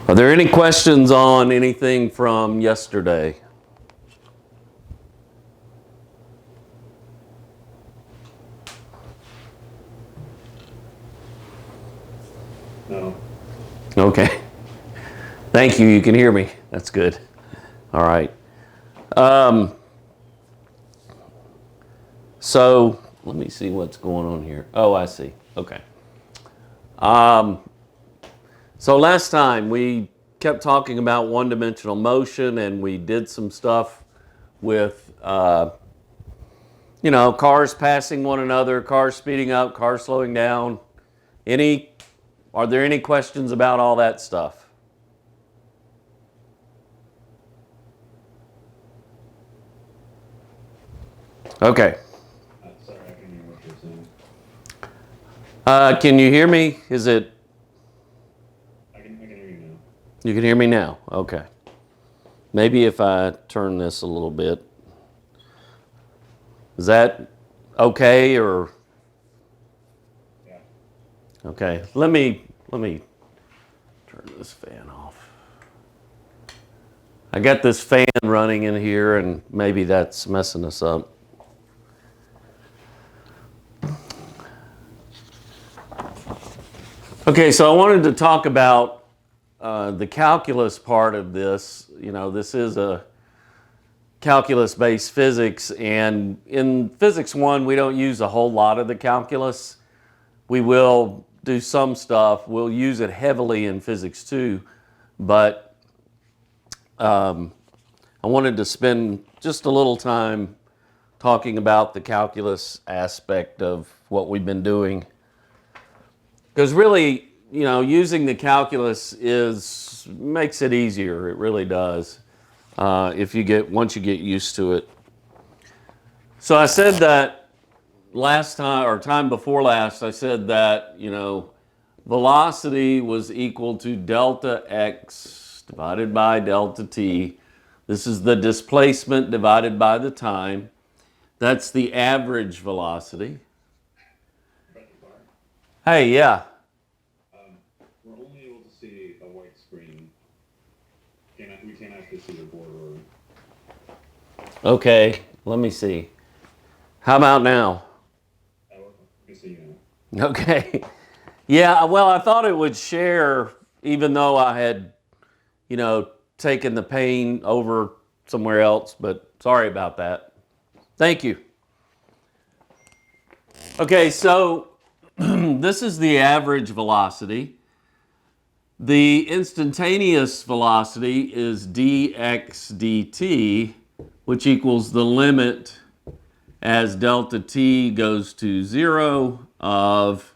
Are there any questions on anything from yesterday? No. Okay. Thank you. You can hear me. That's good. All right. So let me see what's going on here. Oh, I see. Okay. So last time we kept talking about one-dimensional motion, and we did some stuff with, cars passing one another, cars speeding up, cars slowing down. Are there any questions about all that stuff? Okay. Sorry, I can hear what you're saying. Can you hear me? Is it? I can hear you now. You can hear me now. Okay. Maybe if I turn this a little bit. Is that okay or? Yeah. Okay. Let me turn this fan off. I got this fan running in here, and maybe that's messing us up. Okay, so I wanted to talk about the calculus part of this. This is a calculus-based physics, and in Physics 1, we don't use a whole lot of the calculus. We will do some stuff. We'll use it heavily in Physics 2, but I wanted to spend just a little time talking about the calculus aspect of what we've been doing. Because really, using the calculus makes it easier. It really does. Once you get used to it. So I said that last time, or time before last, I said that, velocity was equal to delta x divided by delta t. This is the displacement divided by the time. That's the average velocity. Hey, yeah. We're only able to see a white screen. We can't actually see your board or. Okay, let me see. How about now? I can see you now. Okay. Yeah, well, I thought it would share, even though I had, taken the pane over somewhere else, but sorry about that. Thank you. Okay, so this is the average velocity. The instantaneous velocity is dx dt, which equals the limit as delta t goes to 0 of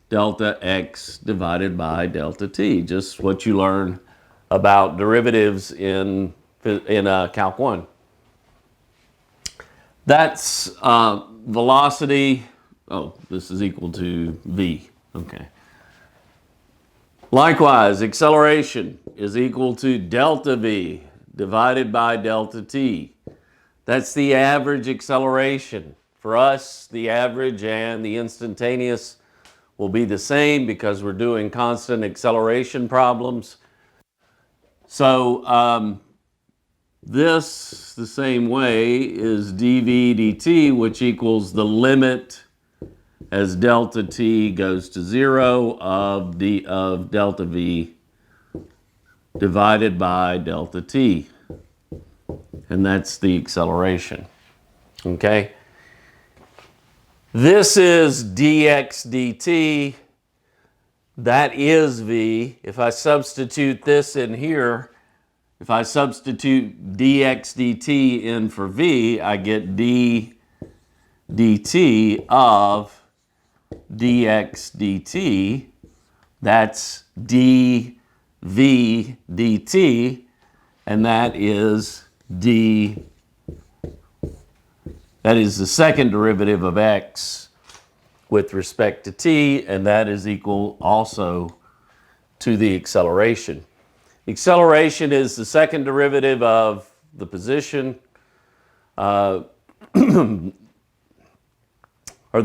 delta x divided by delta t, just what you learn about derivatives in Calc 1. That's velocity. Oh, this is equal to v. Okay. Likewise, acceleration is equal to delta v divided by delta t. That's the average acceleration. For us, the average and the instantaneous will be the same because we're doing constant acceleration problems. So this, the same way, is dv dt, which equals the limit as delta t goes to 0 of delta v divided by delta t. And that's the acceleration. Okay? This is dx dt. That is v. If I substitute this in here, if I substitute dx dt in for v, I get d dt of dx dt. That's dv dt, and that is that is the second derivative of x with respect to t, and that is equal also to the acceleration. Acceleration is the second derivative of the position, or the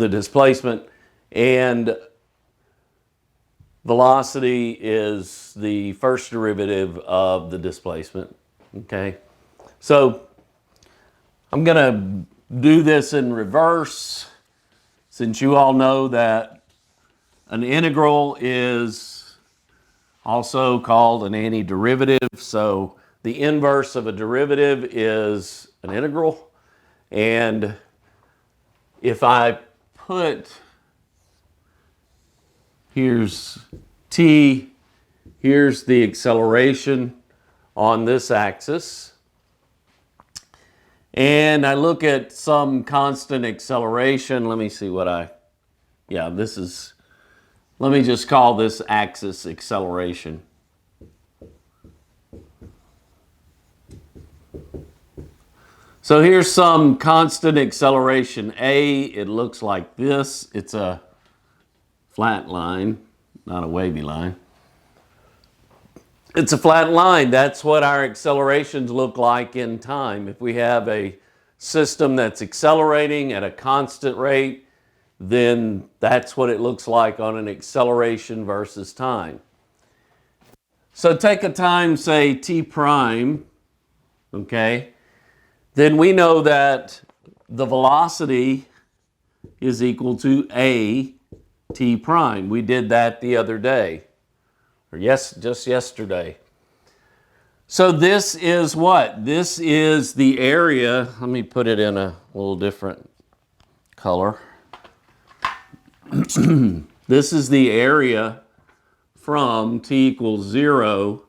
displacement, and velocity is the first derivative of the displacement, okay? So I'm going to do this in reverse, since you all know that an integral is also called an antiderivative. So the inverse of a derivative is an integral. And if I put, here's t, here's the acceleration on this axis, and I look at some constant acceleration. Let me see what this is, let me just call this axis acceleration. So here's some constant acceleration A. It looks like this. It's a flat line, not a wavy line. It's a flat line. That's what our accelerations look like in time. If we have a system that's accelerating at a constant rate, then that's what it looks like on an acceleration versus time. So take a time, say t prime, okay? Then we know that the velocity is equal to a t prime. We did that the other day, or just yesterday. So this is what? This is the area. Let me put it in a little different color. This is the area from t equals 0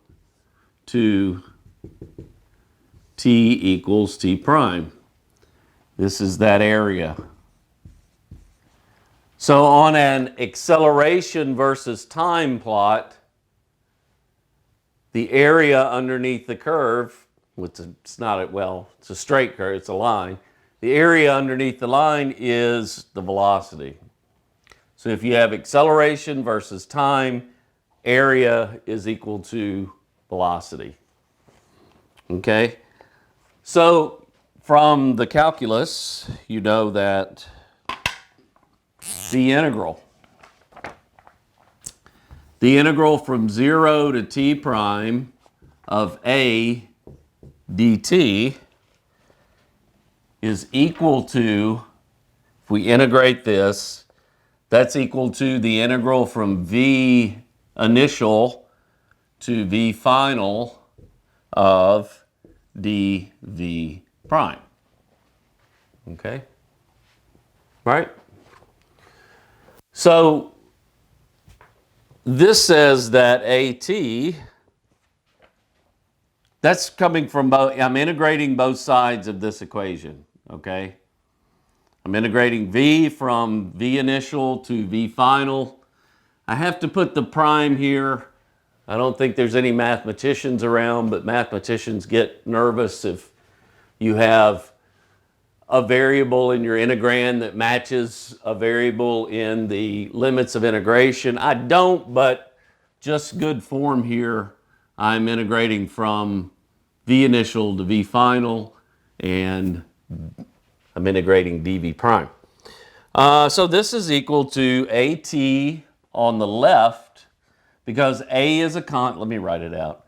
to t equals t prime. This is that area. So on an acceleration versus time plot, the area underneath the curve, it's not, well, it's a straight curve, it's a line. The area underneath the line is the velocity. So if you have acceleration versus time, area is equal to velocity. Okay? So from the calculus, you know that the integral from 0 to t prime of a dt is equal to, if we integrate this, that's equal to the integral from v initial to v final of dv prime. Okay? Right? So this says that AT, that's coming from both, I'm integrating both sides of this equation, okay? I'm integrating V from V initial to V final. I have to put the prime here. I don't think there's any mathematicians around, but mathematicians get nervous if you have a variable in your integrand that matches a variable in the limits of integration. I don't, but just good form here, I'm integrating from V initial to V final, and I'm integrating dV prime. So this is equal to AT on the left, because A is a let me write it out.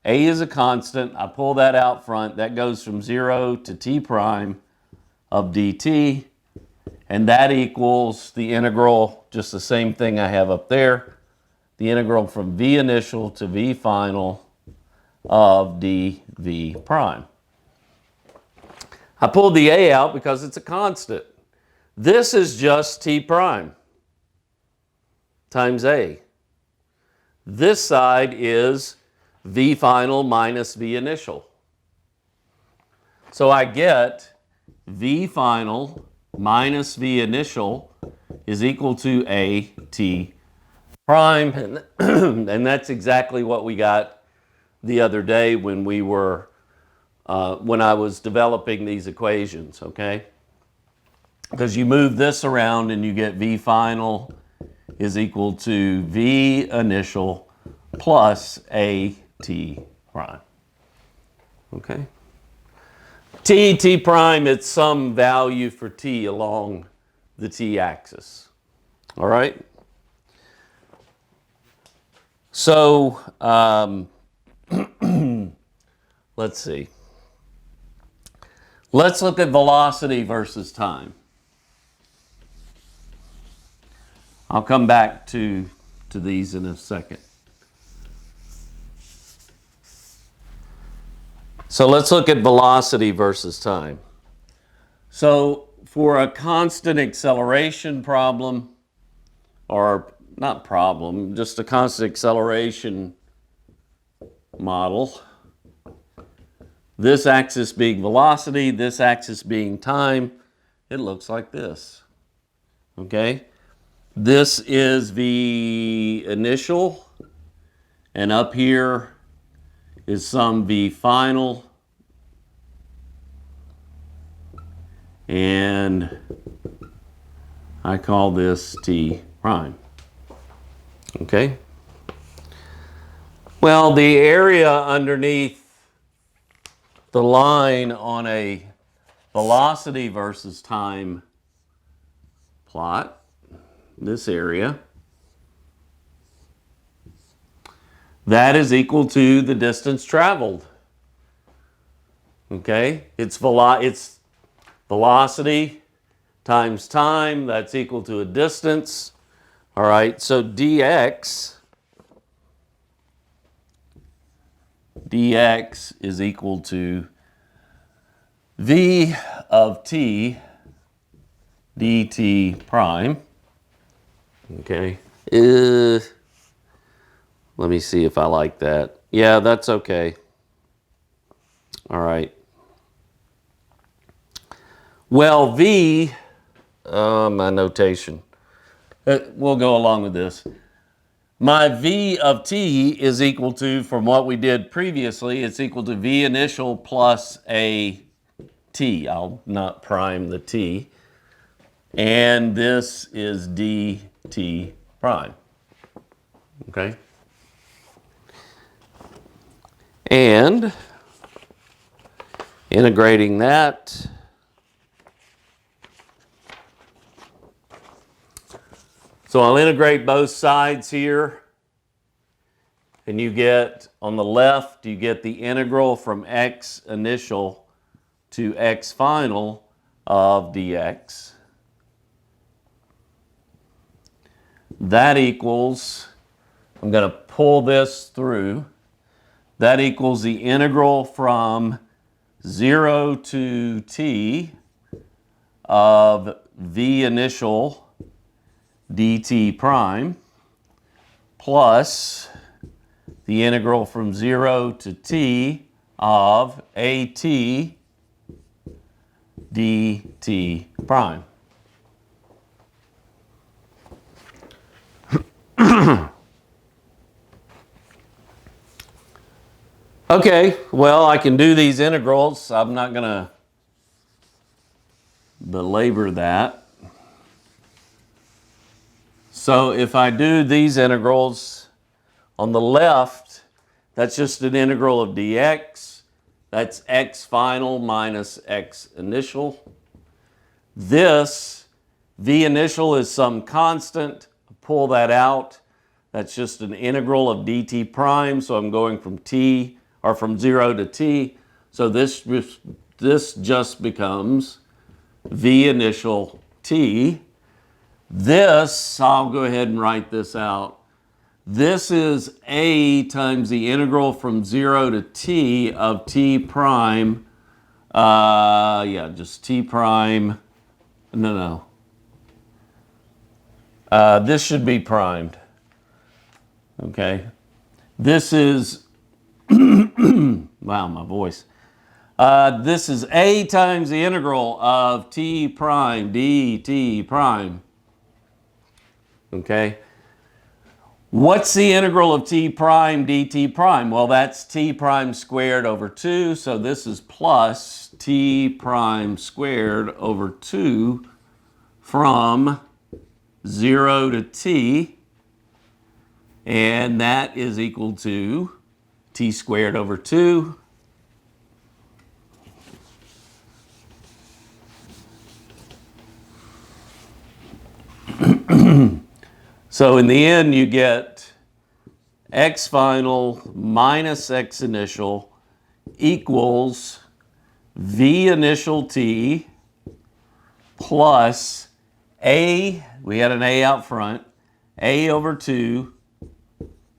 A is a constant. I pull that out front. That goes from 0 to t prime of dt, and that equals the integral, just the same thing I have up there, the integral from V initial to V final of dV prime. I pulled the A out because it's a constant. This is just t prime times A. This side is V final minus V initial. So I get V final minus V initial is equal to A t prime, and that's exactly what we got the other day when we were when I was developing these equations, okay? Because you move this around and you get V final is equal to V initial plus A t prime, okay? T prime, it's some value for t along the t-axis, all right? So let's see. Let's look at velocity versus time. I'll come back to these in a second. So let's look at velocity versus time. So for a constant acceleration problem, or not problem, just a constant acceleration model, this axis being velocity, this axis being time, it looks like this. Okay? This is the initial, and up here is some V final, and I call this T prime. Okay? Well, the area underneath the line on a velocity versus time plot, this area, that is equal to the distance traveled. Okay? It's velocity times time, that's equal to a distance. All right, so dx is equal to v of t dt prime. Okay. Let me see if I like that. Yeah, that's okay. All right. Well, v, my notation. We'll go along with this. My v of t is equal to, from what we did previously, it's equal to v initial plus a t. I'll not prime the t. And this is dt prime. Okay? And integrating that, so I'll integrate both sides here, and you get, on the left, you get the integral from x initial to x final of dx. That equals, I'm going to pull this through, that equals the integral from 0 to t of v initial dt prime plus the integral from 0 to t of at dt prime. Okay, well, I can do these integrals. I'm not going to belabor that. So if I do these integrals, on the left, that's just an integral of dx. That's x final minus x initial. This, v initial is some constant. Pull that out. That's just an integral of dt prime. So I'm going from t, or from 0 to t. So this just becomes v initial t. This, I'll go ahead and write this out. This is a times the integral from 0 to t of t prime. Just t prime. No. This should be primed. Okay. This is, wow, my voice. This is a times the integral of t prime dt prime. Okay. What's the integral of t prime dt prime? Well, that's t prime squared over 2. So this is plus t prime squared over 2 from 0 to t. And that is equal to t squared over 2. So in the end, you get x final minus x initial equals v initial t plus a, we had an a out front, a over 2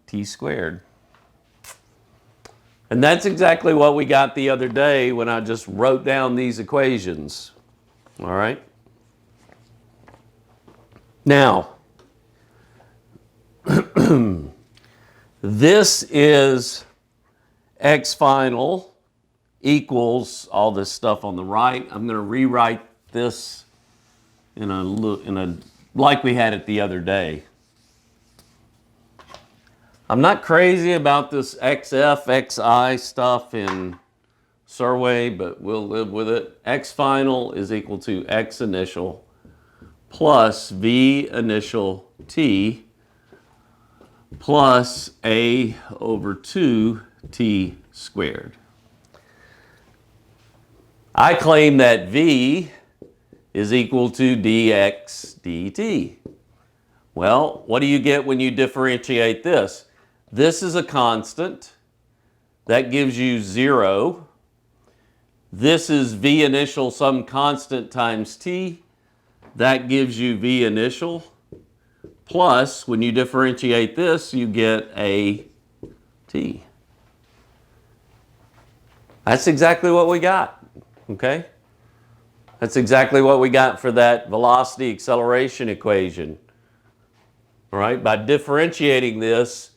t squared. And that's exactly what we got the other day when I just wrote down these equations. All right? Now, this is x final equals all this stuff on the right. I'm going to rewrite this in a like we had it the other day. I'm not crazy about this XF, XI stuff in Survey, but we'll live with it. X final is equal to x initial plus v initial t plus a over 2t squared. I claim that v is equal to dx dt. Well, what do you get when you differentiate this? This is a constant. That gives you 0. This is v initial some constant times t. That gives you v initial. Plus, when you differentiate this, you get a t. That's exactly what we got, okay? That's exactly what we got for that velocity acceleration equation. All right, by differentiating this,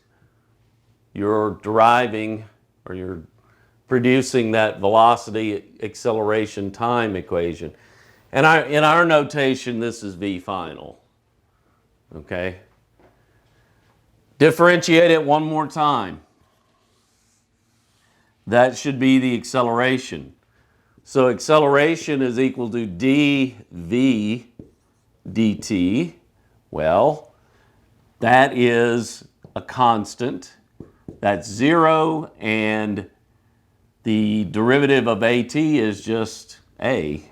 you're deriving or you're producing that velocity acceleration time equation. And in our notation, this is v final. Okay? Differentiate it one more time. That should be the acceleration. So acceleration is equal to dv dt. Well, that is a constant. That's 0, and the derivative of at is just a.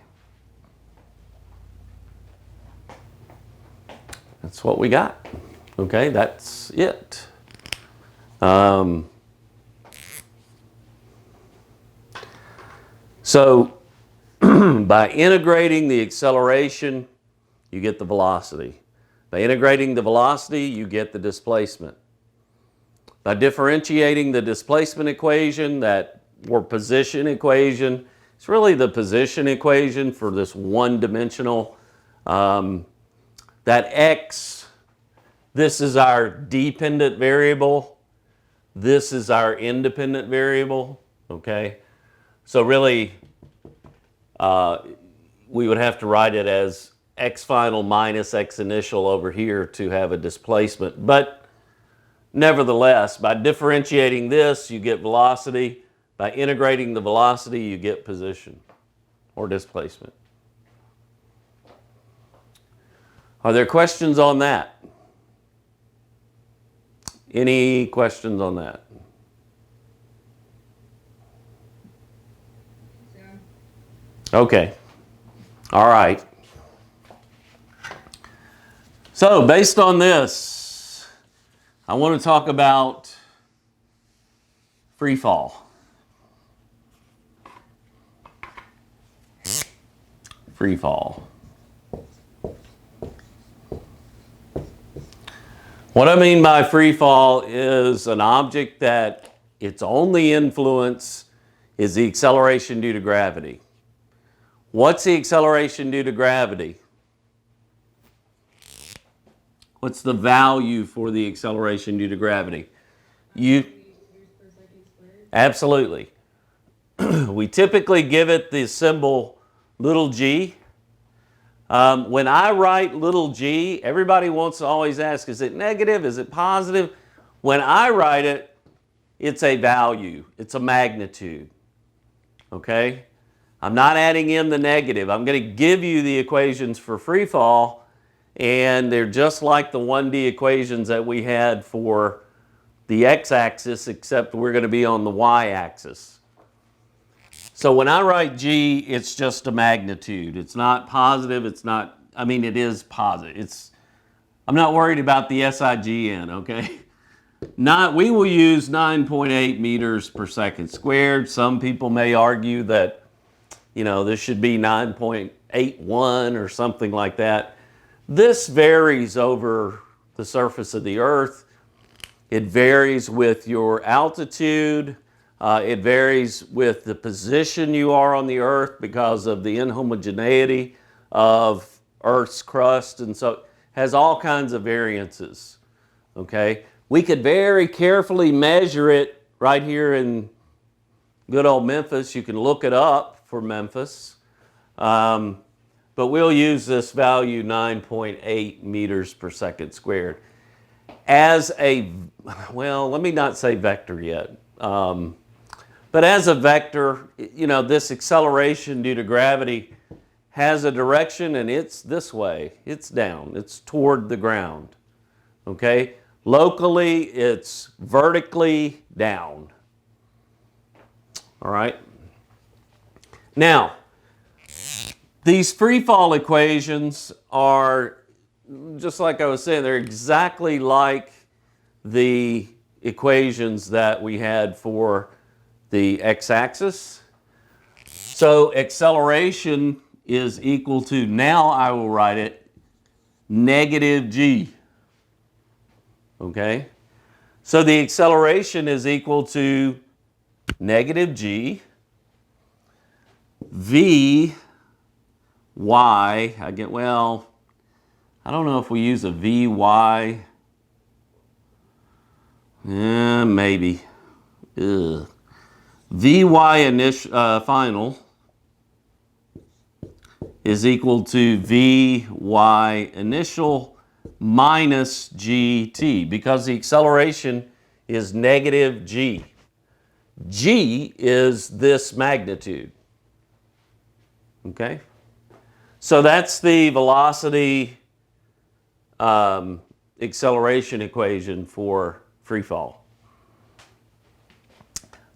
That's what we got. Okay, that's it. So by integrating the acceleration, you get the velocity. By integrating the velocity, you get the displacement. By differentiating the displacement equation, that or position equation, it's really the position equation for this one-dimensional. That x, this is our dependent variable. This is our independent variable, okay? So really, we would have to write it as x final minus x initial over here to have a displacement. But nevertheless, by differentiating this, you get velocity. By integrating the velocity, you get position or displacement. Are there questions on that? Any questions on that? Okay. All right. So based on this, I want to talk about free fall. Free fall. What I mean by free fall is an object that its only influence is the acceleration due to gravity. What's the acceleration due to gravity? What's the value for the acceleration due to gravity? Absolutely. We typically give it the symbol little g. When I write little g, everybody wants to always ask, is it negative? Is it positive? When I write it, it's a value. It's a magnitude. Okay? I'm not adding in the negative. I'm going to give you the equations for free fall, and they're just like the 1D equations that we had for the x-axis, except we're going to be on the y-axis. So when I write g, it's just a magnitude. It's not positive. It's not, I mean, it is positive. I'm not worried about the SIGN, okay? we will use 9.8 meters per second squared. Some people may argue that, this should be 9.81 or something like that. This varies over the surface of the Earth. It varies with your altitude. It varies with the position you are on the Earth because of the inhomogeneity of Earth's crust, and so it has all kinds of variances. Okay, we could very carefully measure it right here in good old Memphis. You can look it up for Memphis, but we'll use this value 9.8 meters per second squared as a, well, let me not say vector yet, but as a vector. This acceleration due to gravity has a direction, and it's this way. It's down. It's toward the ground. Okay? Locally, it's vertically down. All right? Now, these free fall equations are, just like I was saying, they're exactly like the equations that we had for the x-axis. So acceleration is equal to, now I will write it, negative g. Okay? So the acceleration is equal to negative g, v, y, I don't know if we use a vy, maybe. Ugh. Vy initial, final is equal to vy initial minus gt, because the acceleration is negative g. G is this magnitude. Okay? So that's the velocity acceleration equation for free fall.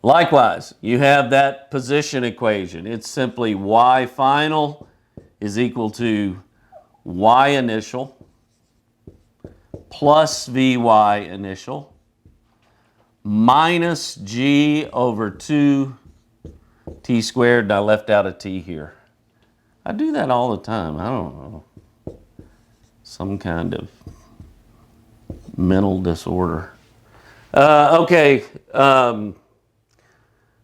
Likewise, you have that position equation. It's simply y final is equal to y initial plus vy initial minus g over 2 t squared, and I left out a t here. I do that all the time. I don't know. Some kind of mental disorder. Okay.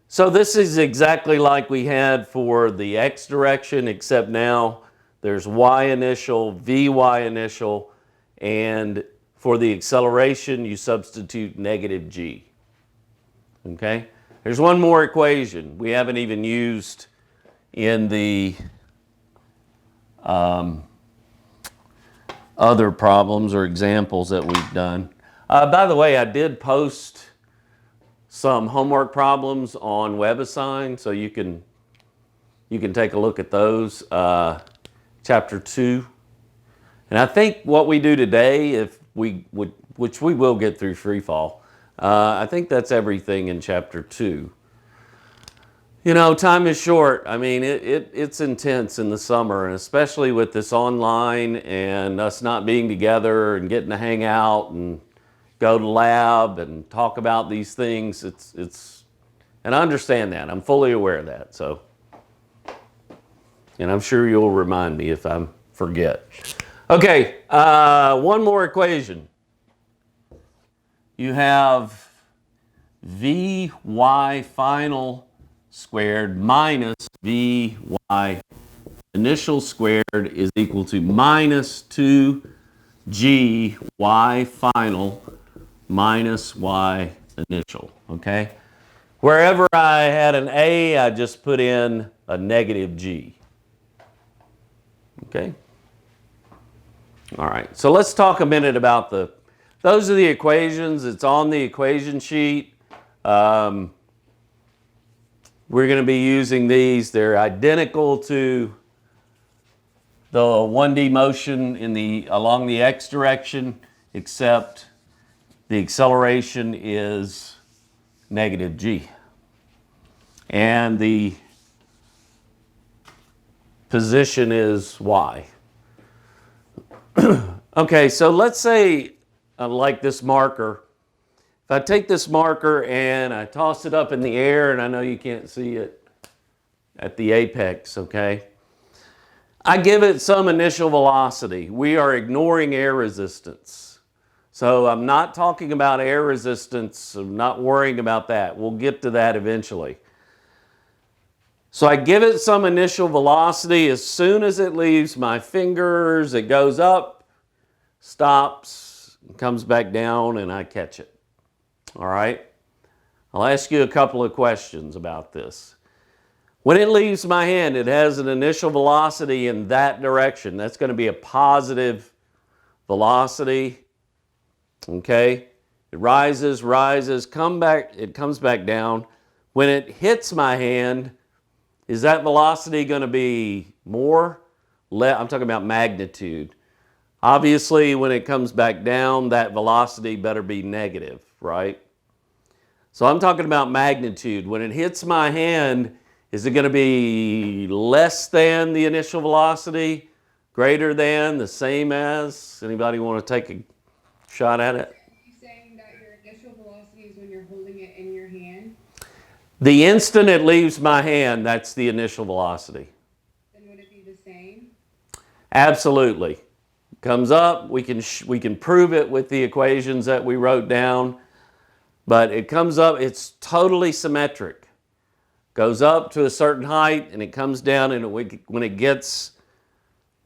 So this is exactly like we had for the x direction, except now there's y initial, vy initial, and for the acceleration, you substitute negative g. Okay? There's one more equation we haven't even used in the other problems or examples that we've done. By the way, I did post some homework problems on WebAssign, so you can take a look at those. Chapter 2. And I think what we do today, if we would, which we will get through free fall, I think that's everything in chapter 2. Time is short. I mean, it's intense in the summer, and especially with this online and us not being together and getting to hang out and go to lab and talk about these things. And I understand that. I'm fully aware of that. So, and I'm sure you'll remind me if I forget. Okay, one more equation. You have vy final squared minus vy initial squared is equal to minus 2g y final minus y initial. Okay? Wherever I had an a, I just put in a negative g. Okay? All right, so let's talk a minute about those are the equations. It's on the equation sheet. We're going to be using these. They're identical to the 1D motion along the x direction, except the acceleration is negative g. And the position is y. Okay, so let's say, like this marker, if I take this marker and I toss it up in the air, and I know you can't see it at the apex, okay? I give it some initial velocity. We are ignoring air resistance. So I'm not talking about air resistance. I'm not worrying about that. We'll get to that eventually. So I give it some initial velocity. As soon as it leaves my fingers, it goes up, stops, comes back down, and I catch it. All right? I'll ask you a couple of questions about this. When it leaves my hand, it has an initial velocity in that direction. That's going to be a positive velocity. Okay? It rises, it comes back down. When it hits my hand, is that velocity going to be more? I'm talking about magnitude. Obviously, when it comes back down, that velocity better be negative, right? So I'm talking about magnitude. When it hits my hand, is it going to be less than the initial velocity, greater than, the same as? Anybody want to take a shot at it? Are you saying that your initial velocity is when you're holding it in your hand? The instant it leaves my hand, that's the initial velocity. Then would it be the same? Absolutely. Comes up, we can prove it with the equations that we wrote down, but it comes up, it's totally symmetric. Goes up to a certain height and it comes down, and when it gets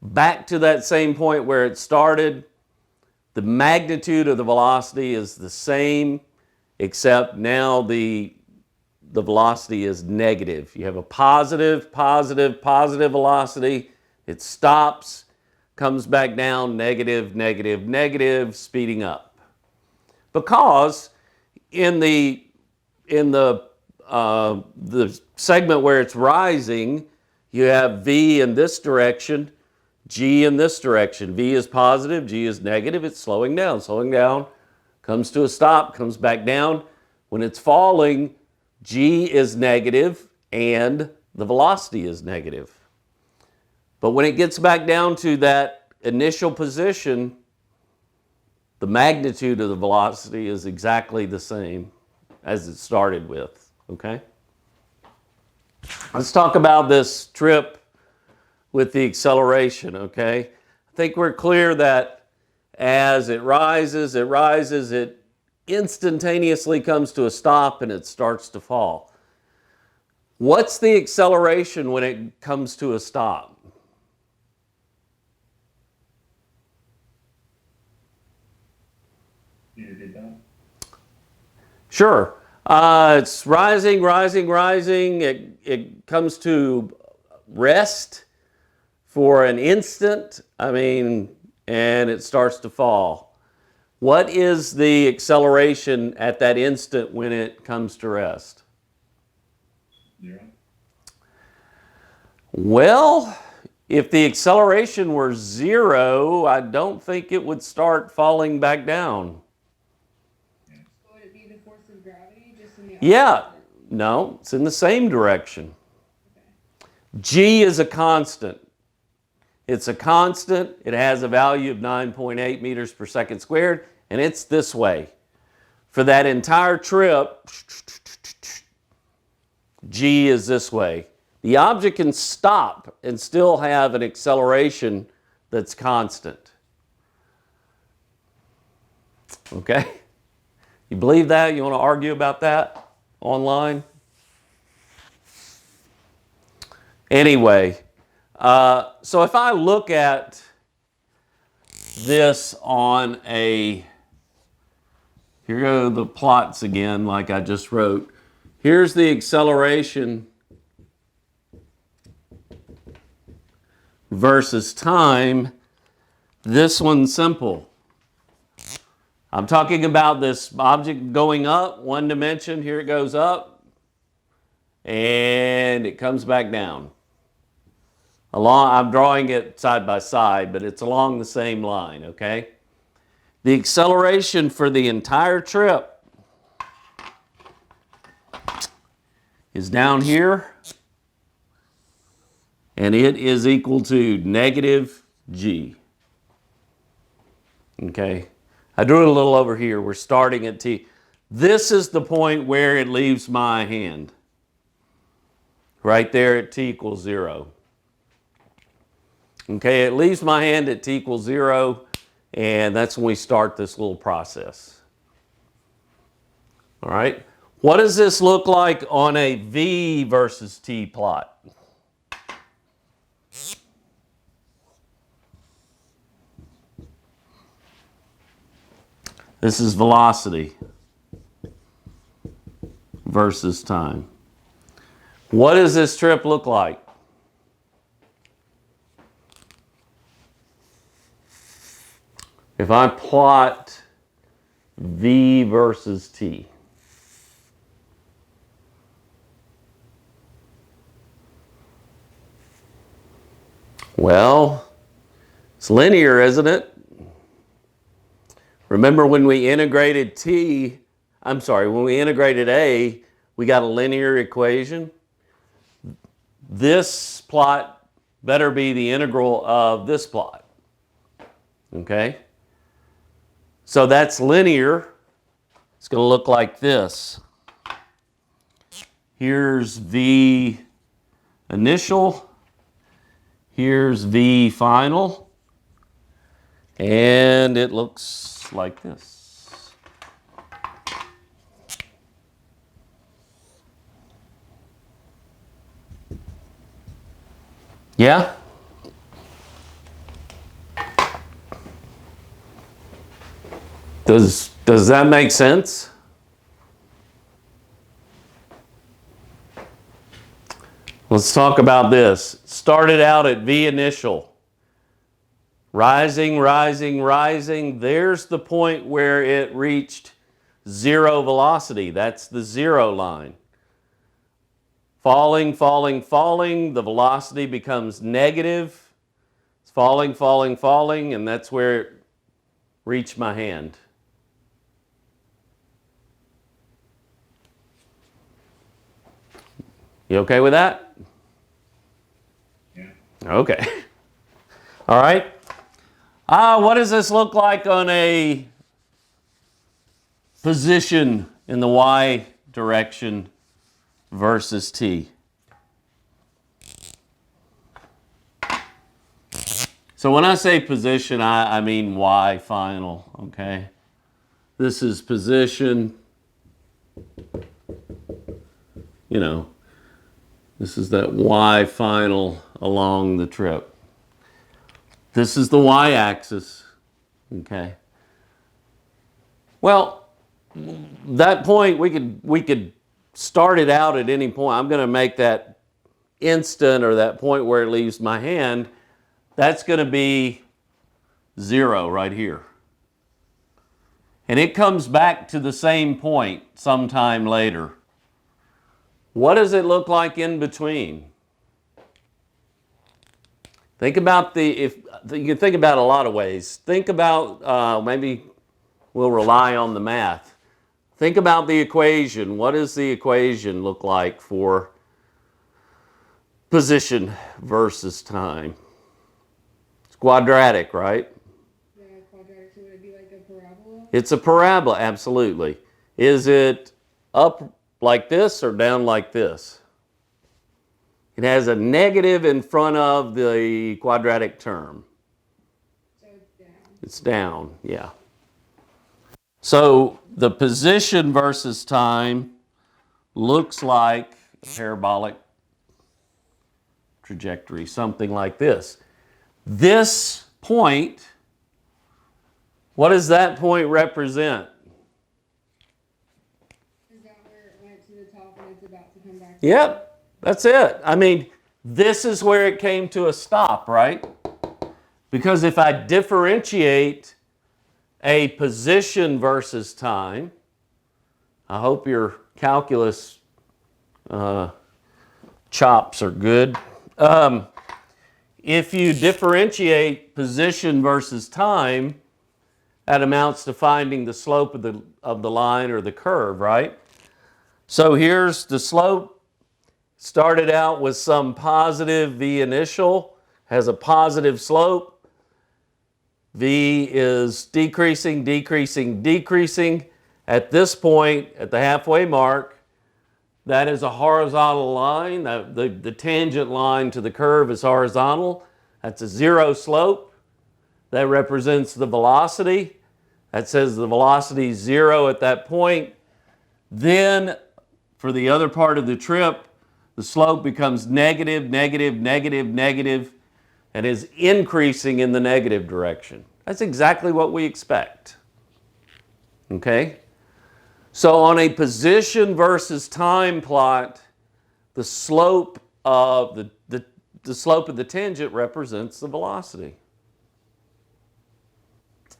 back to that same point where it started, the magnitude of the velocity is the same, except now the velocity is negative. You have a positive velocity. It stops, comes back down, negative, negative, negative, speeding up. Because in the segment where it's rising, you have V in this direction, G in this direction. V is positive, G is negative. It's slowing down, comes to a stop, comes back down. When it's falling, G is negative and the velocity is negative. But when it gets back down to that initial position, the magnitude of the velocity is exactly the same as it started with, okay? Let's talk about this trip with the acceleration, okay? I think we're clear that as it rises, it instantaneously comes to a stop and it starts to fall. What's the acceleration when it comes to a stop? Can you repeat that? Sure. It's rising. It comes to rest for an instant, and it starts to fall. What is the acceleration at that instant when it comes to rest? 0. Well, if the acceleration were 0, I don't think it would start falling back down. So would it be the force of gravity just in the Yeah, opposite? no, it's in the same direction. Okay. G is a constant. It's a constant. It has a value of 9.8 meters per second squared, and it's this way. For that entire trip, G is this way. The object can stop and still have an acceleration that's constant. Okay? You believe that? You want to argue about that online? Anyway, so if I look at this on here go the plots again like I just wrote. Here's the acceleration versus time. This one's simple. I'm talking about this object going up, one dimension. Here it goes up, and it comes back down. I'm drawing it side by side, but it's along the same line, okay? The acceleration for the entire trip is down here, and it is equal to negative G. Okay? I drew it a little over here. We're starting at T. This is the point where it leaves my hand. Right there at t equals 0. Okay, it leaves my hand at t equals 0, and that's when we start this little process. All right, what does this look like on a v versus t plot? This is velocity versus time. What does this trip look like? If I plot v versus t, well, it's linear, isn't it? Remember when we integrated when we integrated a, we got a linear equation? This plot better be the integral of this plot. Okay? So that's linear. It's going to look like this. Here's v initial. Here's v final. And it looks like this. Yeah? Does that make sense? Let's talk about this. Started out at v initial. Rising, rising, rising. There's the point where it reached 0 velocity. That's the 0 line. Falling, falling, falling. The velocity becomes negative. It's falling, falling, falling, and that's where it reached my hand. You okay with that? Yeah. Okay. All right. What does this look like on a position in the y direction versus t? So when I say position, I mean y final, okay? This is position, you know, this is that y final along the trip. This is the y-axis, okay? Well, that point, we could start it out at any point. I'm going to make that instant, or that point where it leaves my hand, that's going to be 0 right here. And it comes back to the same point sometime later. What does it look like in between? Think about you can think about a lot of ways. Think about, maybe we'll rely on the math. Think about the equation. What does the equation look like for position versus time? It's quadratic, right? Yeah, quadratic, so would it be like a parabola? It's a parabola, absolutely. Is it up like this or down like this? It has a negative in front of the quadratic term. So it's down. It's down, yeah. So the position versus time looks like a parabolic trajectory, something like this. This point, what does that point represent? Is that where it went to the top and it's about to come back? Yep, that's it. I mean, this is where it came to a stop, right? Because if I differentiate a position versus time, I hope your calculus chops are good. If you differentiate position versus time, that amounts to finding the slope of the line or the curve, right? So here's the slope. Started out with some positive v initial, has a positive slope. V is decreasing, decreasing, decreasing. At this point, at the halfway mark, that is a horizontal line. The tangent line to the curve is horizontal. That's a zero slope. That represents the velocity. That says the velocity is zero at that point. Then, for the other part of the trip, the slope becomes negative, negative, negative, negative, and is increasing in the negative direction. That's exactly what we expect. Okay? So on a position versus time plot, the slope of the slope of the tangent represents the velocity.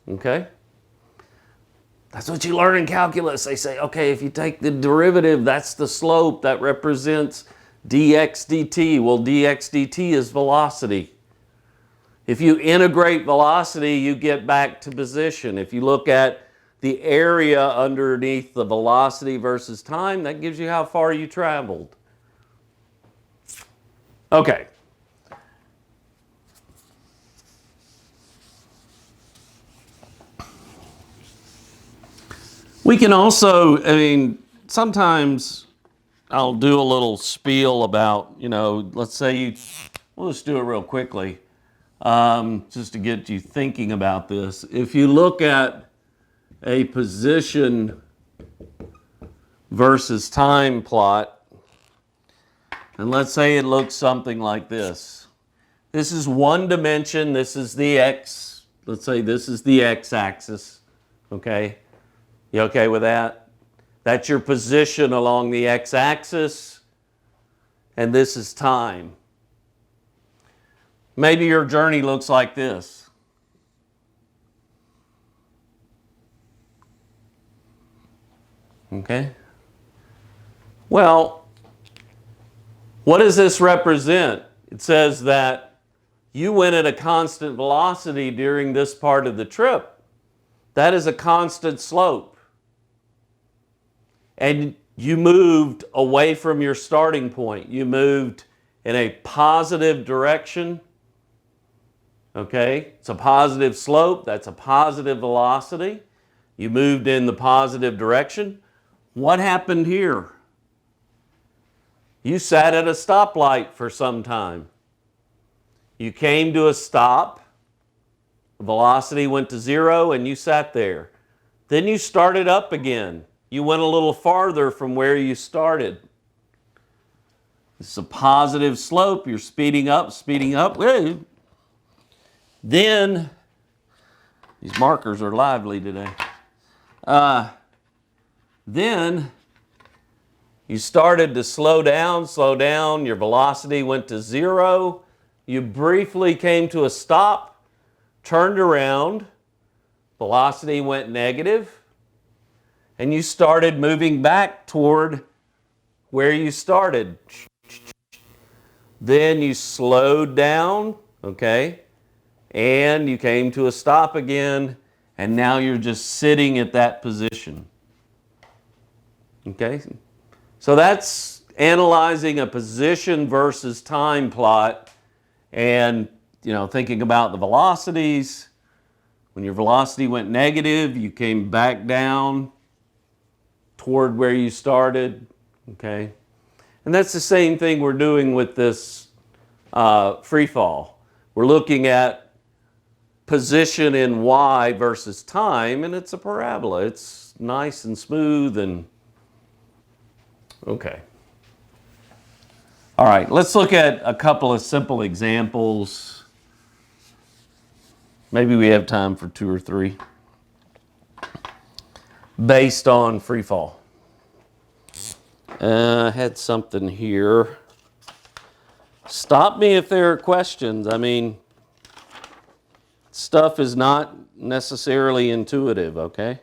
Okay? That's what you learn in calculus. They say, okay, if you take the derivative, that's the slope, that represents dx dt. Well, dx dt is velocity. If you integrate velocity, you get back to position. If you look at the area underneath the velocity versus time, that gives you how far you traveled. Okay. We can also, sometimes I'll do a little spiel about, let's say we'll just do it real quickly, just to get you thinking about this. If you look at a position versus time plot, and let's say it looks something like this. This is one dimension, this is the x, let's say this is the x-axis, okay? You okay with that? That's your position along the x-axis, and this is time. Maybe your journey looks like this. Okay? Well, what does this represent? It says that you went at a constant velocity during this part of the trip. That is a constant slope. And you moved away from your starting point. You moved in a positive direction. Okay? It's a positive slope. That's a positive velocity. You moved in the positive direction. What happened here? You sat at a stoplight for some time. You came to a stop. The velocity went to zero and you sat there. Then you started up again. You went a little farther from where you started. It's a positive slope. You're speeding up, speeding up. Then, these markers are lively today. Then, you started to slow down. Your velocity went to zero. You briefly came to a stop, turned around, velocity went negative, and you started moving back toward where you started. Then you slowed down, okay, and you came to a stop again, and now you're just sitting at that position. Okay? So that's analyzing a position versus time plot and, thinking about the velocities. When your velocity went negative, you came back down toward where you started, okay? And that's the same thing we're doing with this free fall. We're looking at position in y versus time, and it's a parabola. It's nice and smooth and okay. All right, let's look at a couple of simple examples. Maybe we have time for 2 or 3 based on free fall. I had something here. Stop me if there are questions. Stuff is not necessarily intuitive, okay?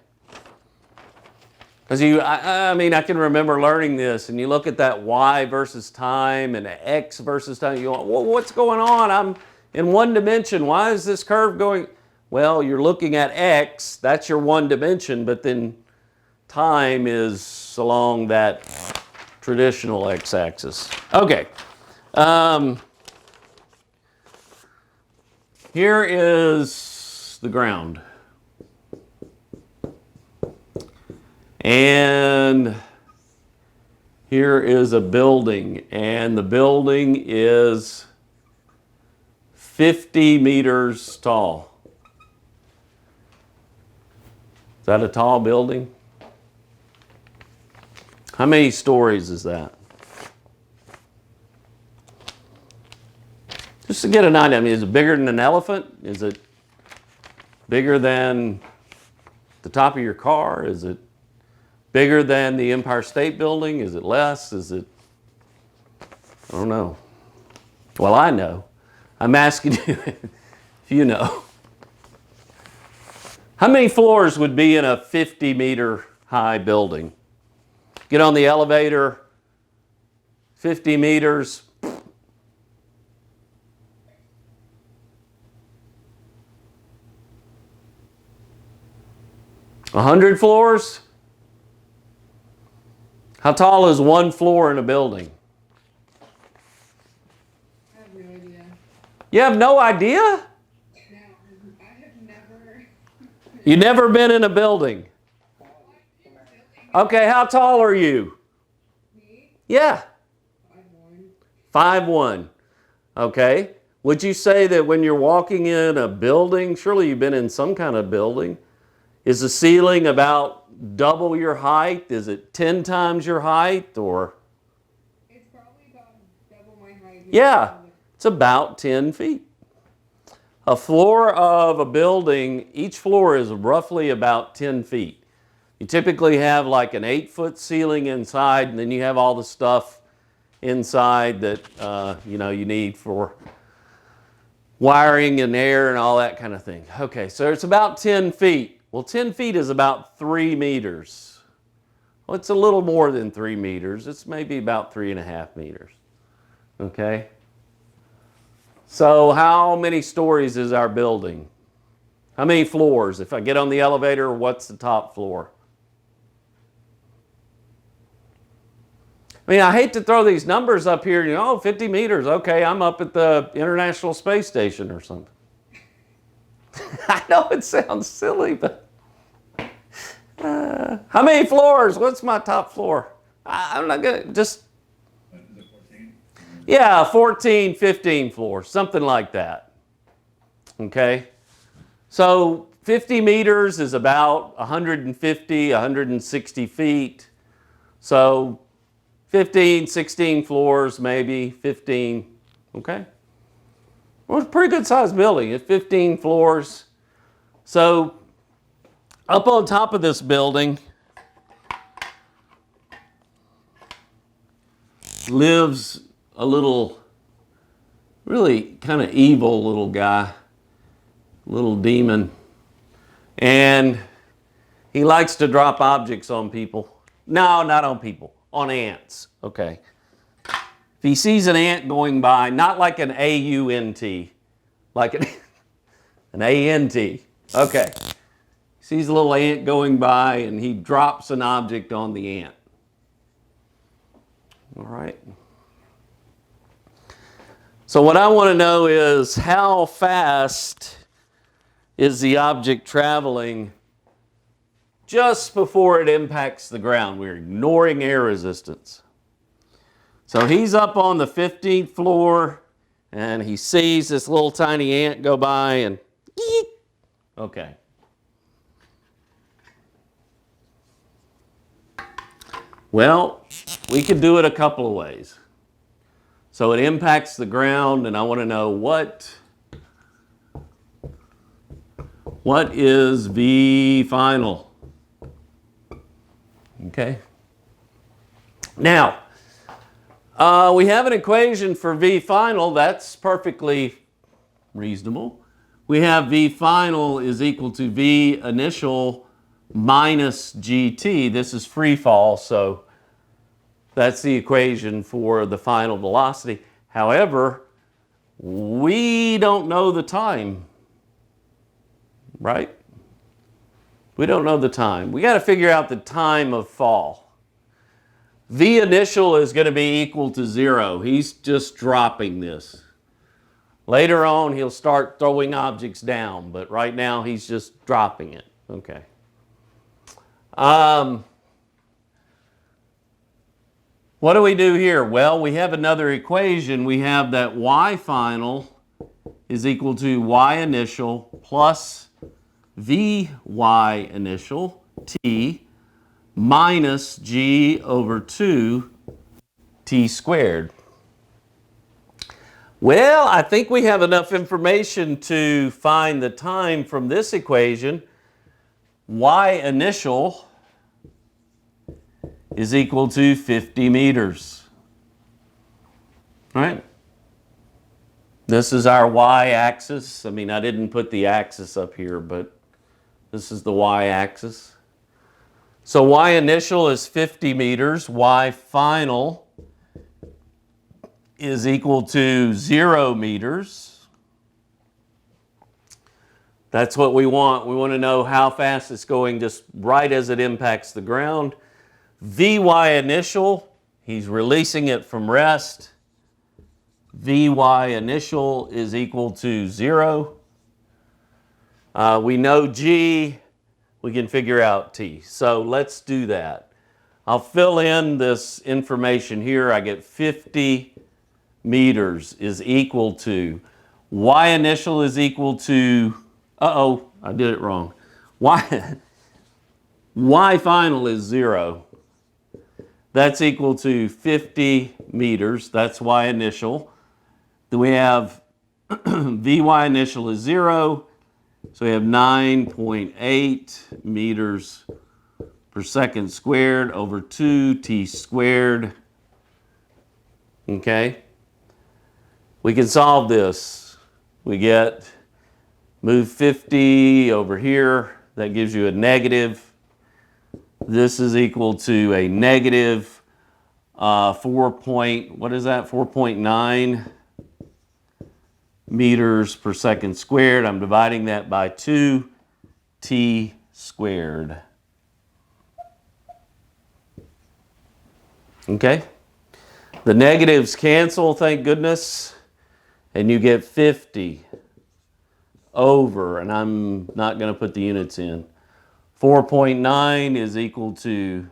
Because I can remember learning this, and you look at that y versus time and x versus time, you go, well, what's going on? I'm in one dimension. Why is this curve going? Well, you're looking at x, that's your one dimension, but then time is along that traditional x-axis. Okay. Here is the ground. And here is a building, and the building is 50 meters tall. Is that a tall building? How many stories is that? Just to get an idea, I mean, is it bigger than an elephant? Is it bigger than the top of your car? Is it bigger than the Empire State Building? Is it less? Is it, I don't know. Well, I know. I'm asking you if you know. How many floors would be in a 50-meter high building? Get on the elevator, 50 meters. 100 floors? How tall is one floor in a building? I have no idea. You have no idea? No, I have never. You've never been in a building. Okay, how tall are you? Me? Yeah, 5'1". 5'1". Okay. Would you say that when you're walking in a building, surely you've been in some kind of building, is the ceiling about double your height? Is it 10 times your height or? It's probably about double my height. Yeah, it's about 10 feet. A floor of a building, each floor is roughly about 10 feet. You typically have like an 8-foot ceiling inside, and then you have all the stuff inside that you need for wiring and air and all that kind of thing. Okay, so it's about 10 feet. Well, 10 feet is about 3 meters. Well, it's a little more than 3 meters. It's maybe about 3.5 meters. Okay? So how many stories is our building? How many floors? If I get on the elevator, what's the top floor? I mean, I hate to throw these numbers up here, 50 meters. Okay, I'm up at the International Space Station or something. I know it sounds silly, but how many floors? What's my top floor? I'm not going to just... Is it 14? Yeah, 14, 15 floors, something like that. Okay? So 50 meters is about 150, 160 feet. So 15, 16 floors, maybe 15. Okay? Well, it's a pretty good sized building. It's 15 floors. So up on top of this building lives a little, really kind of evil little guy, little demon. And he likes to drop objects on people. No, not on people, on ants. Okay. If he sees an ant going by, not like an A-U-N-T, like an A-N-T. Okay. He sees a little ant going by and he drops an object on the ant. All right. So what I want to know is how fast is the object traveling just before it impacts the ground? We're ignoring air resistance. So he's up on the 15th floor and he sees this little tiny ant go by and eek. Okay. Well, we could do it a couple of ways. So it impacts the ground, and I want to know what is V final. Okay. Now, we have an equation for V final. That's perfectly reasonable. We have V final is equal to V initial minus GT. This is free fall, so that's the equation for the final velocity. However, we don't know the time, right? We don't know the time. We got to figure out the time of fall. V initial is going to be equal to 0. He's just dropping this. Later on, he'll start throwing objects down, but right now he's just dropping it. Okay. what do we do here? Well, we have another equation. We have that y final is equal to y initial plus vy initial t minus g over 2 t squared. Well, I think we have enough information to find the time from this equation. Y initial is equal to 50 meters. All right? This is our y-axis. I mean, I didn't put the axis up here, but this is the y-axis. So y initial is 50 meters. Y final is equal to 0 meters. That's what we want. We want to know how fast it's going just right as it impacts the ground. Vy initial, he's releasing it from rest. Vy initial is equal to 0. We know G, we can figure out T. So let's do that. I'll fill in this information here. I get 50 meters is equal to, y initial is equal to, I did it wrong. Y final is 0. That's equal to 50 meters. That's y initial. Then we have Vy initial is 0. So we have 9.8 meters per second squared over 2t squared. Okay? We can solve this. We get, move 50 over here. That gives you a negative. This is equal to a negative 4.9 meters per second squared. I'm dividing that by 2t squared. Okay? The negatives cancel, thank goodness. And you get 50 over, and I'm not going to put the units in. 4.9 is equal to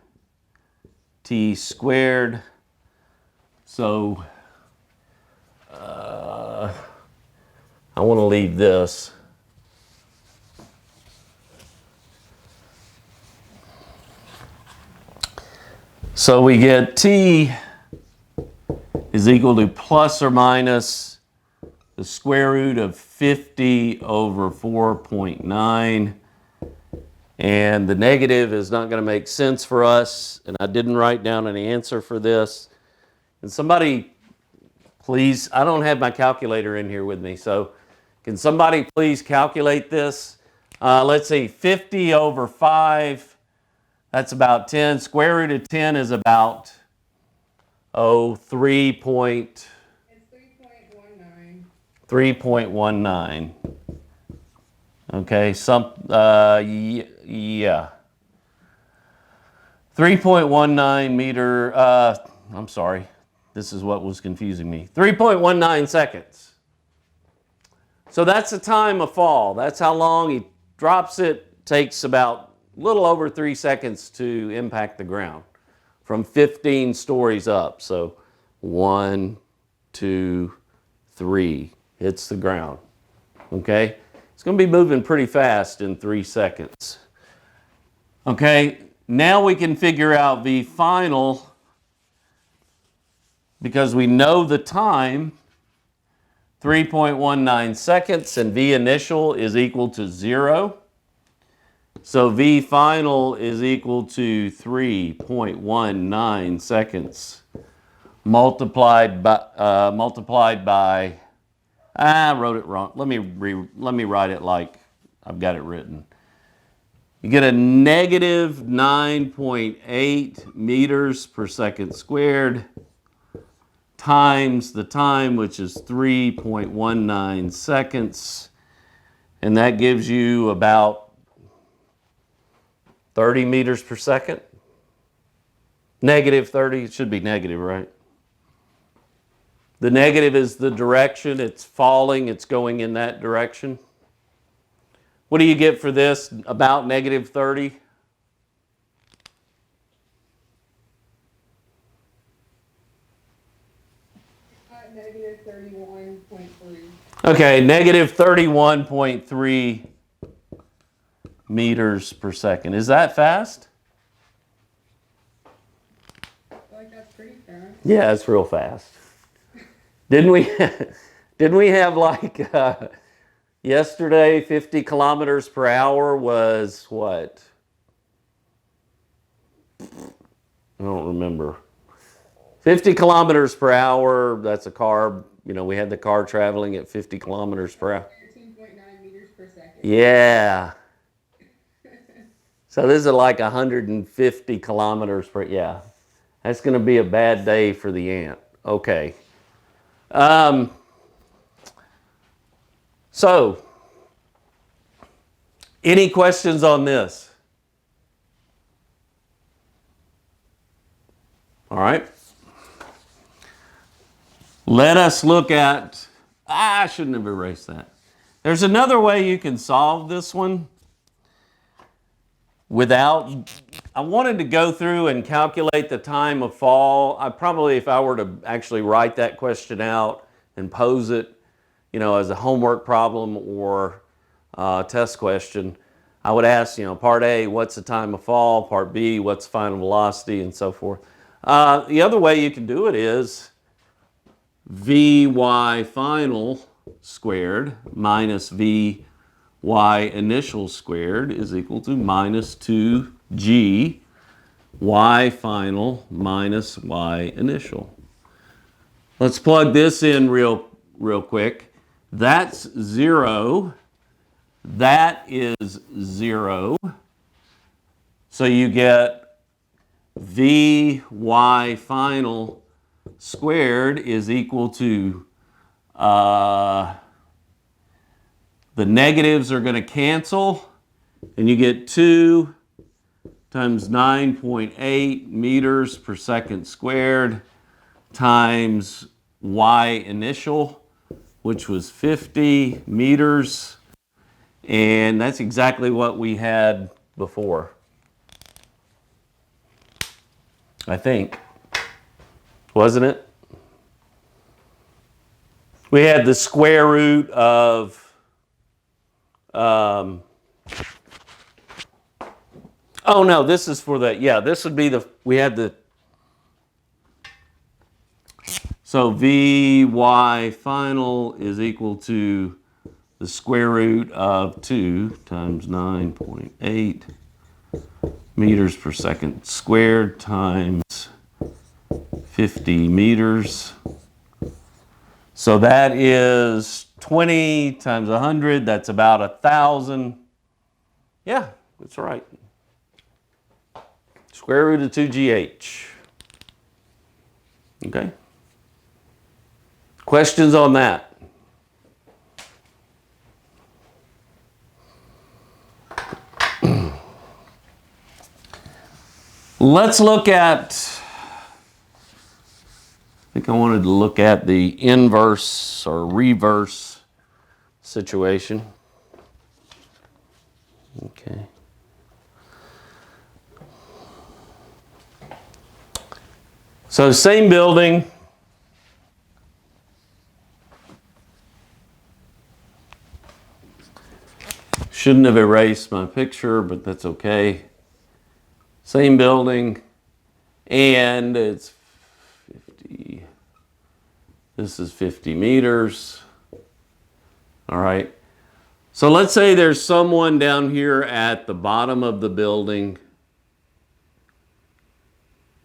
t squared. So I want to leave this. So we get t is equal to plus or minus the square root of 50 over 4.9. And the negative is not going to make sense for us. And I didn't write down an answer for this. And somebody, please, I don't have my calculator in here with me. So can somebody please calculate this? Let's see, 50 over 5, that's about 10. Square root of 10 is about, 3.19. 3.19. Okay, yeah. 3.19 meter, I'm sorry, this is what was confusing me. 3.19 seconds. So that's the time of fall. That's how long he drops it. Takes about a little over 3 seconds to impact the ground from 15 stories up. So 1, 2, 3. Hits the ground, okay? It's going to be moving pretty fast in 3 seconds. Okay, now we can figure out V final because we know the time, 3.19 seconds, and V initial is equal to 0. So V final is equal to 3.19 seconds multiplied by I wrote it wrong. Let me write it like I've got it written. You get a negative 9.8 meters per second squared times the time, which is 3.19 seconds. And that gives you about 30 meters per second. Negative 30, it should be negative, right? The negative is the direction, it's falling, it's going in that direction. What do you get for this? About negative 30? negative 31.3. Okay, negative 31.3 meters per second. Is that fast? I feel like that's pretty fast. Yeah, it's real fast. Didn't we? Didn't we have like yesterday 50 kilometers per hour was what? I don't remember. 50 kilometers per hour. That's a car. You know, we had the car traveling at 50 kilometers per hour. 13.9 meters per second. Yeah. So this is like 150 kilometers per. Yeah. That's going to be a bad day for the ant. Okay. So, any questions on this? All right. Let us look at, I shouldn't have erased that. There's another way you can solve this one without, I wanted to go through and calculate the time of fall. I probably, if I were to actually write that question out and pose it, you know, as a homework problem or a test question, I would ask, you know, part A, what's the time of fall? Part B, what's final velocity, and so forth. The other way you can do it is Vy final squared minus Vy initial squared is equal to minus 2G y final minus y initial. Let's plug this in real quick. That's 0. That is 0. So you get Vy final squared is equal to, the negatives are going to cancel, and you get 2 times 9.8 meters per second squared times y initial, which was 50 meters. And that's exactly what we had before, I think. Wasn't it? We had the square root of, oh no, this is for the, yeah, this would be the, we had the, so Vy final is equal to the square root of 2 times 9.8 meters per second squared times 50 meters. So that is 20 times 100. That's about 1,000. Yeah, that's right. Square root of 2GH. Okay. Questions on that? Let's look at, I think I wanted to look at the inverse or reverse situation. Okay. So same building. Shouldn't have erased my picture, but that's okay. Same building, and it's 50, this is 50 meters. All right. So let's say there's someone down here at the bottom of the building,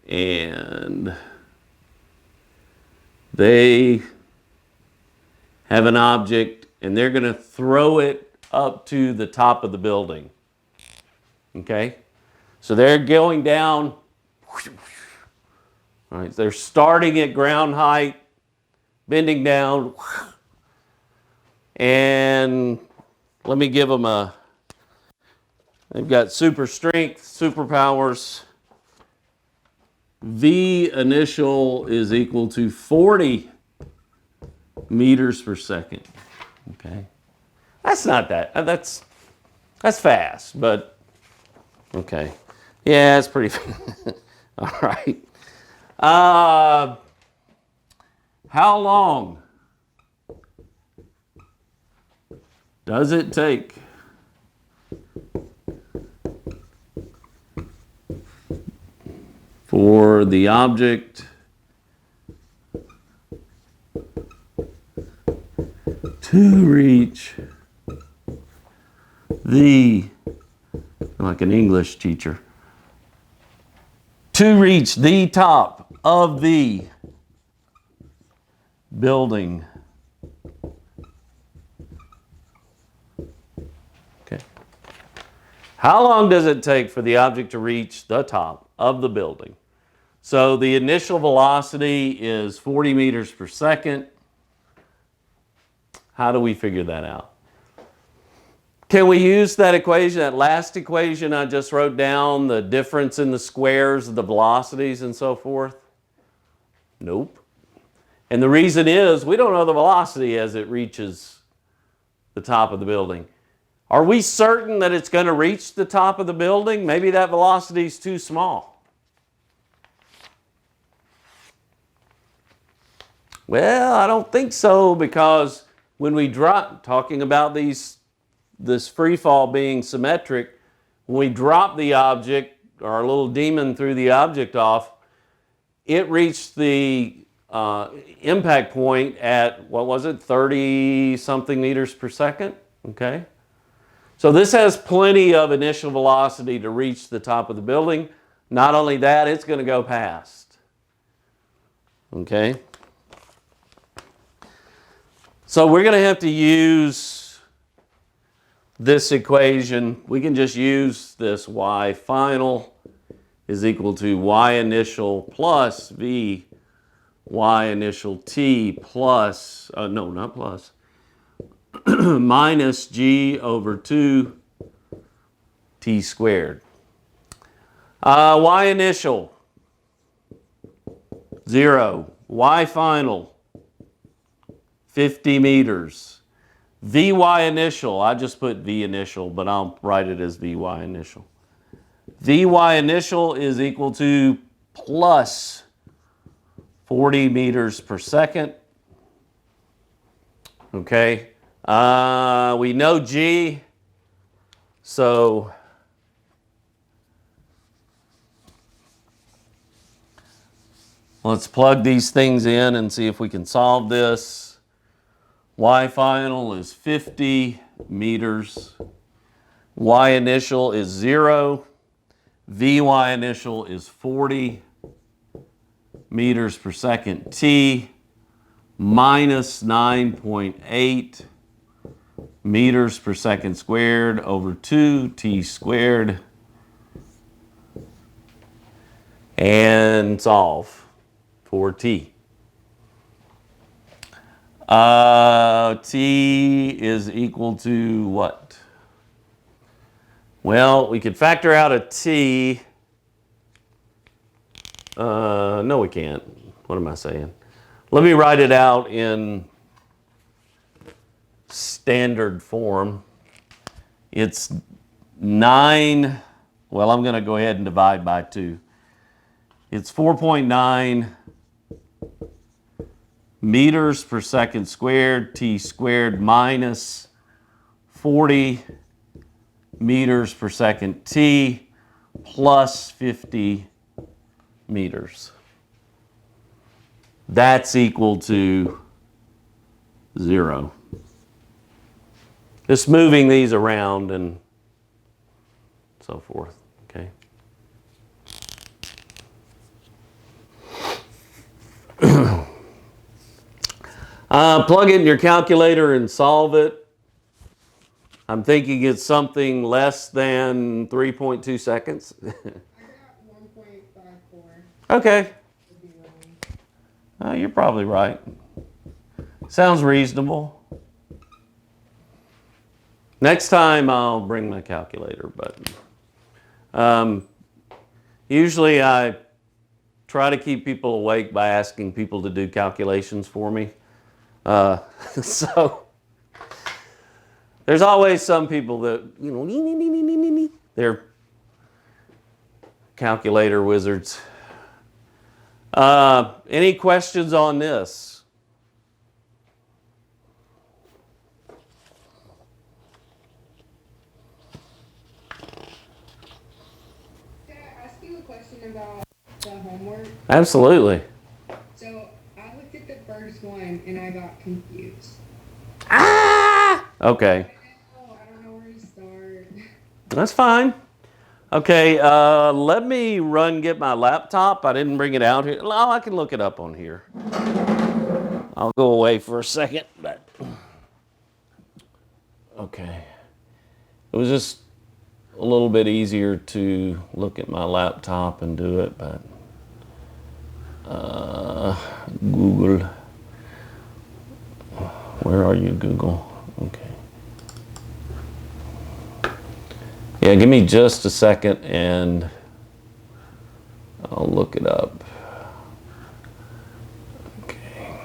and they have an object, and they're going to throw it up to the top of the building. Okay? So they're going down, right? They're starting at ground height, bending down, and let me give them a, they've got super strength, superpowers. V initial is equal to 40 meters per second. Okay? That's not that, that's fast, but okay. Yeah, it's pretty. All right. How long does it take for the object to reach like an English teacher, to reach the top of the building? Okay. How long does it take for the object to reach the top of the building? So the initial velocity is 40 meters per second. How do we figure that out? Can we use that equation, that last equation I just wrote down, the difference in the squares of the velocities and so forth? Nope. And the reason is we don't know the velocity as it reaches the top of the building. Are we certain that it's going to reach the top of the building? Maybe that velocity is too small. Well, I don't think so, because when we drop, talking about this free fall being symmetric, when we drop the object, or our little demon threw the object off, it reached the impact point at, what was it, 30 something meters per second, okay? So this has plenty of initial velocity to reach the top of the building. Not only that, it's going to go past, okay? So we're going to have to use this equation. We can just use this y final is equal to y initial plus v y initial t plus, no, not plus, minus g over 2 t squared. Y initial, 0. Y final, 50 meters. Vy initial, I just put v initial, but I'll write it as Vy initial. Vy initial is equal to plus 40 meters per second. Okay. We know G, so let's plug these things in and see if we can solve this. Y final is 50 meters. Y initial is 0. Vy initial is 40 meters per second t minus 9.8 meters per second squared over 2 t squared, and solve for t. T is equal to what? Well, we could factor out a t. No, we can't. What am I saying? Let me write it out in standard form. It's 9, well, I'm going to go ahead and divide by 2. It's 4.9 meters per second squared, t squared, minus 40 meters per second t plus 50 meters. That's equal to 0. Just moving these around and so forth, okay? Plug it in your calculator and solve it. I'm thinking it's something less than 3.2 seconds. I got 1.54. Okay. Could be wrong. You're probably right. Sounds reasonable. Next time I'll bring my calculator, but usually I try to keep people awake by asking people to do calculations for me. So there's always some people that, you know, they're calculator wizards. Any questions on this? question about the homework. Absolutely. So I looked at the first one and I got confused. Okay, I don't know where to start. that's fine. Okay, let me get my laptop. I didn't bring it out here. Oh, I can look it up on here. I'll go away for a second. But okay. It was just a little bit easier to look at my laptop and do it, but Google. Where are you, Google? Okay. Yeah, give me just a second and I'll look it up. Okay.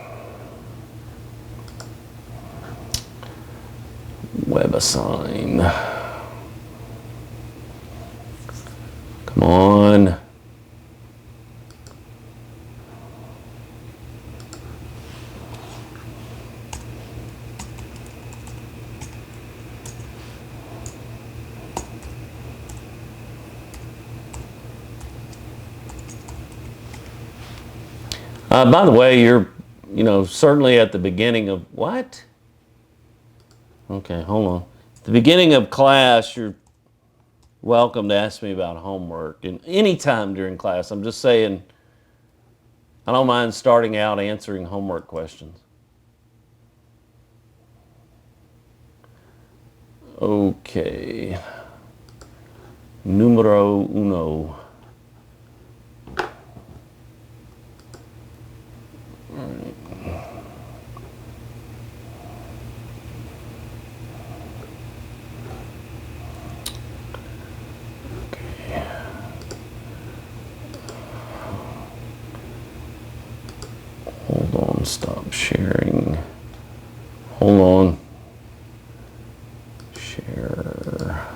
WebAssign. Come on. By the way, you're, certainly at the beginning of what? Okay, hold on. At the beginning of class, you're welcome to ask me about homework. And any time during class, I'm just saying, I don't mind starting out answering homework questions. Okay. Numero uno. Hold on, stop sharing. Hold on. Share.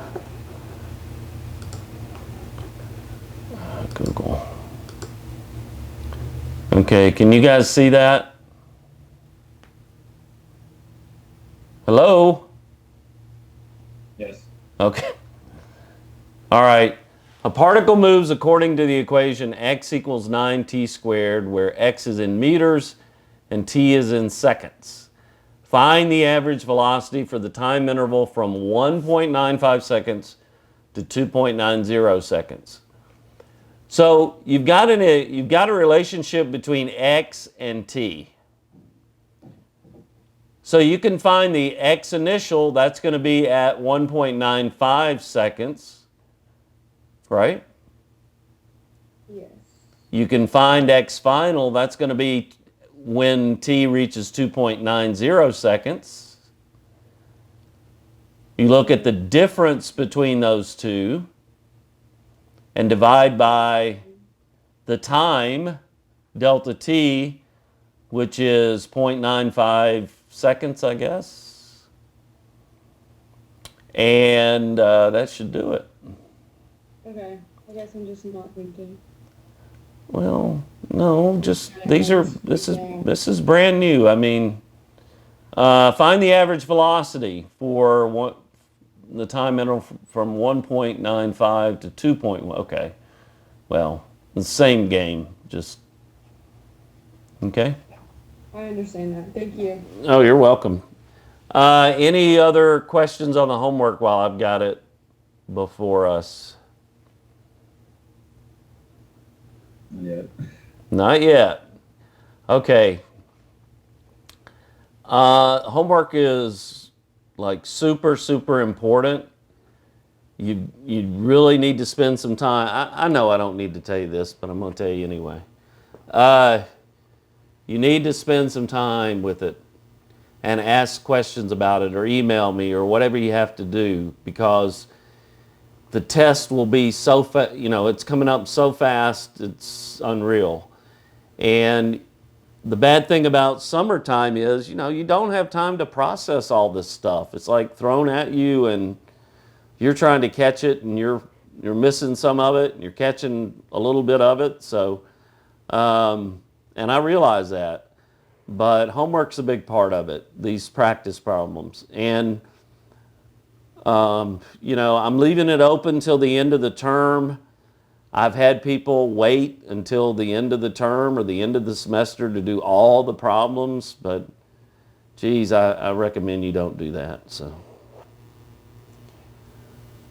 Google. Okay, can you guys see that? Hello? Yes. Okay. All right. A particle moves according to the equation x equals 9t squared, where x is in meters and t is in seconds. Find the average velocity for the time interval from 1.95 seconds to 2.90 seconds. So you've got a relationship between x and t. So you can find the x initial, that's going to be at 1.95 seconds, right? Yes. You can find x final, that's going to be when t reaches 2.90 seconds. You look at the difference between those two and divide by the time, delta t, which is 0.95 seconds, I guess. And that should do it. Okay. I guess I'm just not thinking. Well, no, just this is brand new. I mean, find the average velocity for the time interval from 1.95 to 2. Okay, well, the same game, just okay. I understand that. Thank you. Oh, you're welcome. Any other questions on the homework while I've got it before us? Yeah. Not yet. Okay. Homework is like super, super important. You really need to spend some time. I know I don't need to tell you this, but I'm going to tell you anyway. You need to spend some time with it and ask questions about it or email me or whatever you have to do, because the test will be so it's coming up so fast, it's unreal. And the bad thing about summertime is, you don't have time to process all this stuff. It's like thrown at you and you're trying to catch it and you're missing some of it and you're catching a little bit of it. So, and I realize that. But homework's a big part of it, these practice problems. And, I'm leaving it open till the end of the term. I've had people wait until the end of the term or the end of the semester to do all the problems, but geez, I recommend you don't do that. So.